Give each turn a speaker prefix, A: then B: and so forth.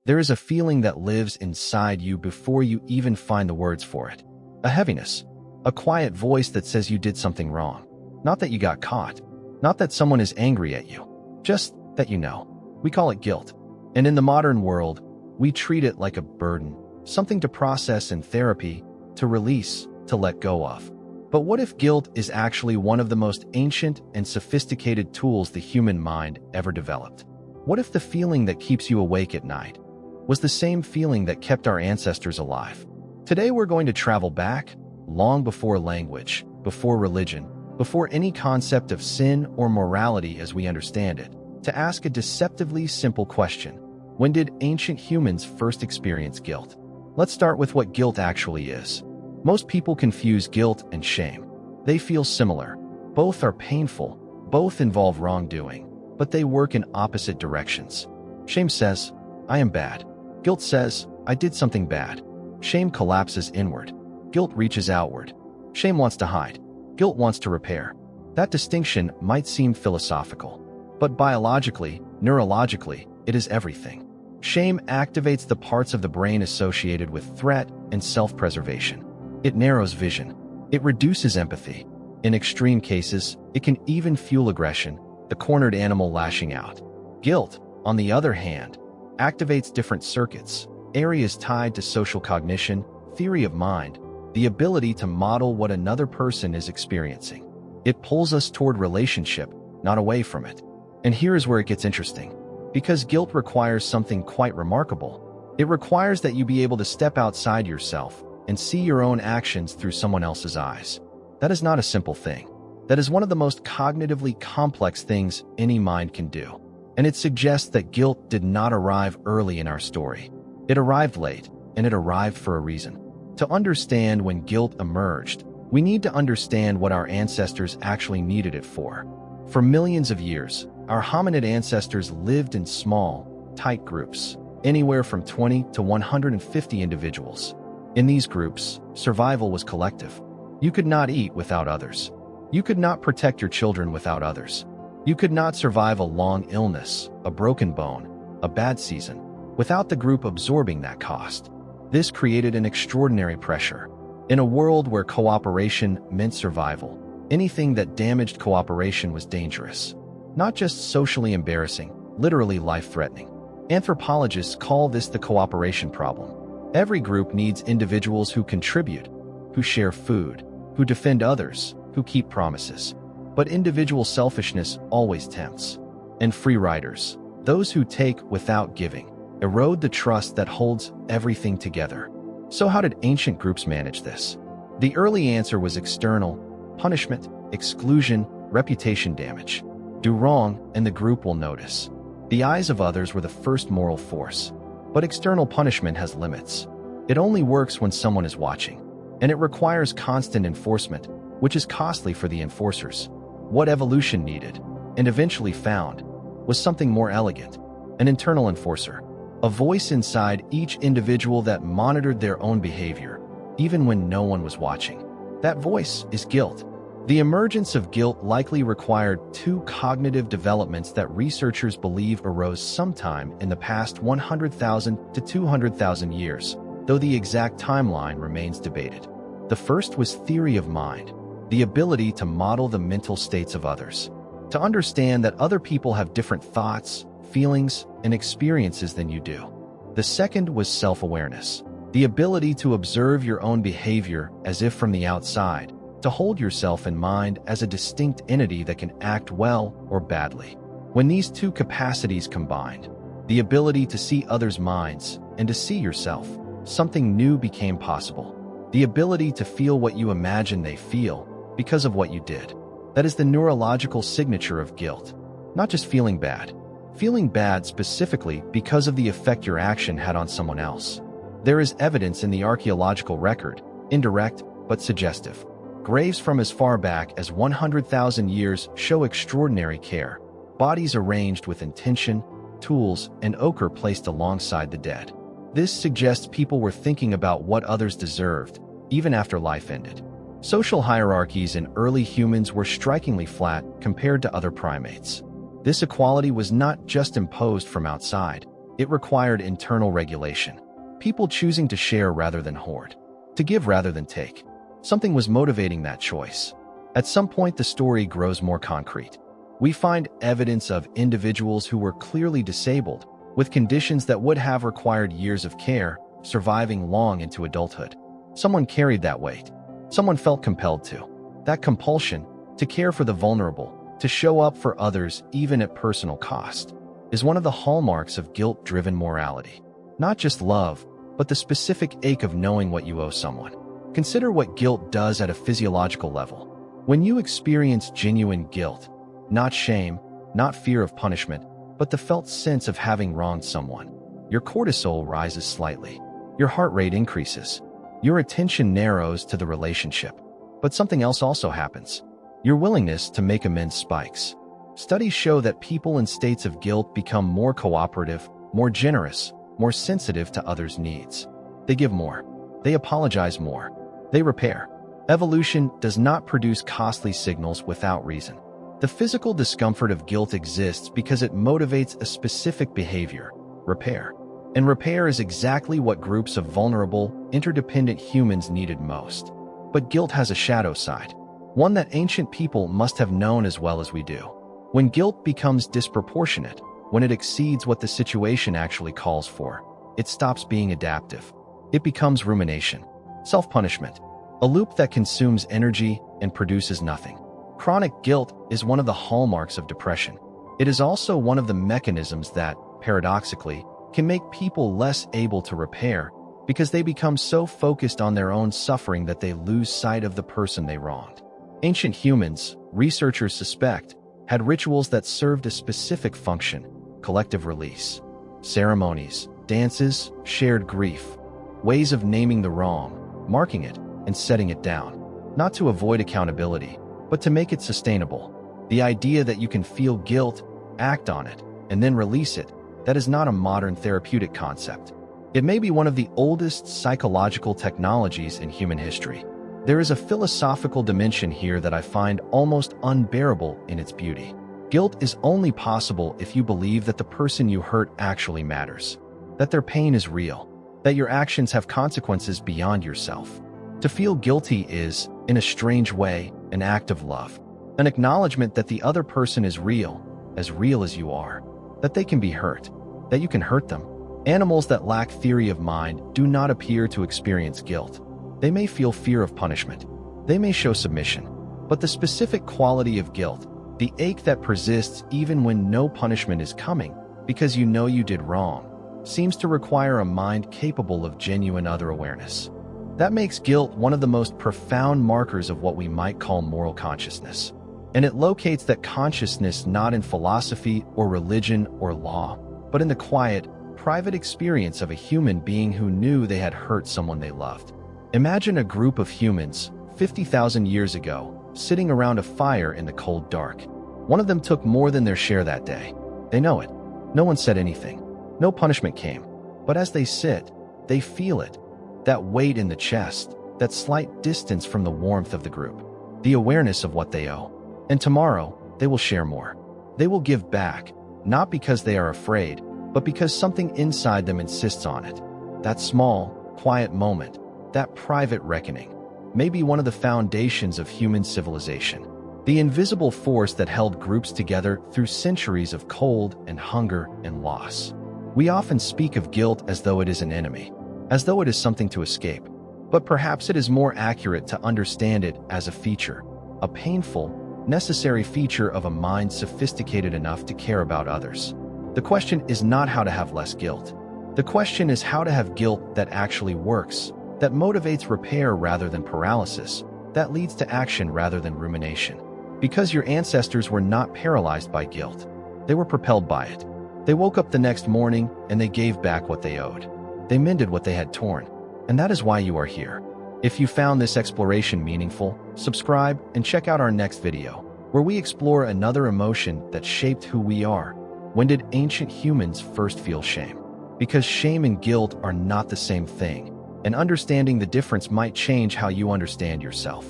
A: There is a feeling that lives inside you before you even find the words for it. A heaviness. A quiet voice that says you did something wrong. Not that you got caught. Not that someone is angry at you. Just that you know. We call it guilt. And in the modern world, we treat it like a burden, something to process in therapy, to release, to let go of. But what if guilt is actually one of the most ancient and sophisticated tools the human mind ever developed? What if the feeling that keeps you awake at night was the same feeling that kept our ancestors alive? Today we're going to travel back, long before language, before religion, before any concept of sin or morality as we understand it, to ask a deceptively simple question. When did ancient humans first experience guilt? Let's start with what guilt actually is. Most people confuse guilt and shame. They feel similar. Both are painful. Both involve wrongdoing, but they work in opposite directions. Shame says, I am bad. Guilt says, I did something bad. Shame collapses inward. Guilt reaches outward. Shame wants to hide. Guilt wants to repair. That distinction might seem philosophical, but biologically, neurologically, it is everything. Shame activates the parts of the brain associated with threat and self-preservation. It narrows vision. It reduces empathy. In extreme cases, it can even fuel aggression, the cornered animal lashing out. Guilt, on the other hand, activates different circuits, areas tied to social cognition, theory of mind, the ability to model what another person is experiencing. It pulls us toward relationship, not away from it. And here is where it gets interesting. Because guilt requires something quite remarkable. It requires that you be able to step outside yourself and see your own actions through someone else's eyes. That is not a simple thing. That is one of the most cognitively complex things any mind can do. And it suggests that guilt did not arrive early in our story. It arrived late, and it arrived for a reason. To understand when guilt emerged, we need to understand what our ancestors actually needed it for. For millions of years, our hominid ancestors lived in small, tight groups, anywhere from 20 to 150 individuals. In these groups, survival was collective. You could not eat without others. You could not protect your children without others. You could not survive a long illness, a broken bone, a bad season, without the group absorbing that cost. This created an extraordinary pressure. In a world where cooperation meant survival, anything that damaged cooperation was dangerous. Not just socially embarrassing, literally life-threatening. Anthropologists call this the cooperation problem. Every group needs individuals who contribute, who share food, who defend others, who keep promises. But individual selfishness always tempts. And free riders, those who take without giving, erode the trust that holds everything together. So how did ancient groups manage this? The early answer was external: punishment, exclusion, reputation damage. Do wrong, and the group will notice. The eyes of others were the first moral force. But external punishment has limits. It only works when someone is watching. And it requires constant enforcement, which is costly for the enforcers. What evolution needed, and eventually found, was something more elegant: an internal enforcer. A voice inside each individual that monitored their own behavior, even when no one was watching. That voice is guilt. The emergence of guilt likely required two cognitive developments that researchers believe arose sometime in the past 100,000 to 200,000 years, though the exact timeline remains debated. The first was theory of mind, the ability to model the mental states of others, to understand that other people have different thoughts, feelings, and experiences than you do. The second was self-awareness, the ability to observe your own behavior as if from the outside, to hold yourself in mind as a distinct entity that can act well or badly. When these two capacities combined, the ability to see others' minds and to see yourself, something new became possible. The ability to feel what you imagine they feel because of what you did. That is the neurological signature of guilt. Not just feeling bad. Feeling bad specifically because of the effect your action had on someone else. There is evidence in the archaeological record, indirect but suggestive. Graves from as far back as 100,000 years show extraordinary care. Bodies arranged with intention, tools, and ochre placed alongside the dead. This suggests people were thinking about what others deserved, even after life ended. Social hierarchies in early humans were strikingly flat compared to other primates. This equality was not just imposed from outside, It required internal regulation. People choosing to share rather than hoard. To give rather than take. Something was motivating that choice. At some point, the story grows more concrete. We find evidence of individuals who were clearly disabled, with conditions that would have required years of care, surviving long into adulthood. Someone carried that weight. Someone felt compelled to. That compulsion, to care for the vulnerable, to show up for others even at personal cost, is one of the hallmarks of guilt-driven morality. Not just love, but the specific ache of knowing what you owe someone. Consider what guilt does at a physiological level. When you experience genuine guilt, not shame, not fear of punishment, but the felt sense of having wronged someone, your cortisol rises slightly. Your heart rate increases. Your attention narrows to the relationship. But something else also happens. Your willingness to make amends spikes. Studies show that people in states of guilt become more cooperative, more generous, more sensitive to others' needs. They give more. They apologize more. They repair. Evolution does not produce costly signals without reason. The physical discomfort of guilt exists because it motivates a specific behavior, repair. And repair is exactly what groups of vulnerable, interdependent humans needed most. But guilt has a shadow side, one that ancient people must have known as well as we do. When guilt becomes disproportionate, when it exceeds what the situation actually calls for, it stops being adaptive. It becomes rumination, self-punishment, a loop that consumes energy and produces nothing. Chronic guilt is one of the hallmarks of depression. It is also one of the mechanisms that, paradoxically, can make people less able to repair because they become so focused on their own suffering that they lose sight of the person they wronged. Ancient humans, researchers suspect, had rituals that served a specific function: collective release. Ceremonies, dances, shared grief, ways of naming the wrong, marking it, and setting it down. Not to avoid accountability, but to make it sustainable. The idea that you can feel guilt, act on it, and then release it, that is not a modern therapeutic concept. It may be one of the oldest psychological technologies in human history. There is a philosophical dimension here that I find almost unbearable in its beauty. Guilt is only possible if you believe that the person you hurt actually matters, that their pain is real, that your actions have consequences beyond yourself. To feel guilty is, in a strange way, an act of love, an acknowledgement that the other person is real as you are, that they can be hurt, that you can hurt them. Animals that lack theory of mind do not appear to experience guilt. They may feel fear of punishment. They may show submission. But the specific quality of guilt, the ache that persists even when no punishment is coming because you know you did wrong, seems to require a mind capable of genuine other awareness. That makes guilt one of the most profound markers of what we might call moral consciousness. And it locates that consciousness not in philosophy or religion or law, but in the quiet, private experience of a human being who knew they had hurt someone they loved. Imagine a group of humans, 50,000 years ago, sitting around a fire in the cold dark. One of them took more than their share that day. They know it. No one said anything. No punishment came. But as they sit, they feel it. That weight in the chest, that slight distance from the warmth of the group, the awareness of what they owe. And tomorrow, they will share more. They will give back, not because they are afraid, but because something inside them insists on it. That small, quiet moment, that private reckoning, may be one of the foundations of human civilization. The invisible force that held groups together through centuries of cold and hunger and loss. We often speak of guilt as though it is an enemy, as though it is something to escape. But perhaps it is more accurate to understand it as a feature, a painful, necessary feature of a mind sophisticated enough to care about others. The question is not how to have less guilt. The question is how to have guilt that actually works, that motivates repair rather than paralysis, that leads to action rather than rumination. Because your ancestors were not paralyzed by guilt. They were propelled by it. They woke up the next morning and they gave back what they owed. They mended what they had torn. And that is why you are here. If you found this exploration meaningful, subscribe and check out our next video, where we explore another emotion that shaped who we are. When did ancient humans first feel shame? Because shame and guilt are not the same thing, and understanding the difference might change how you understand yourself.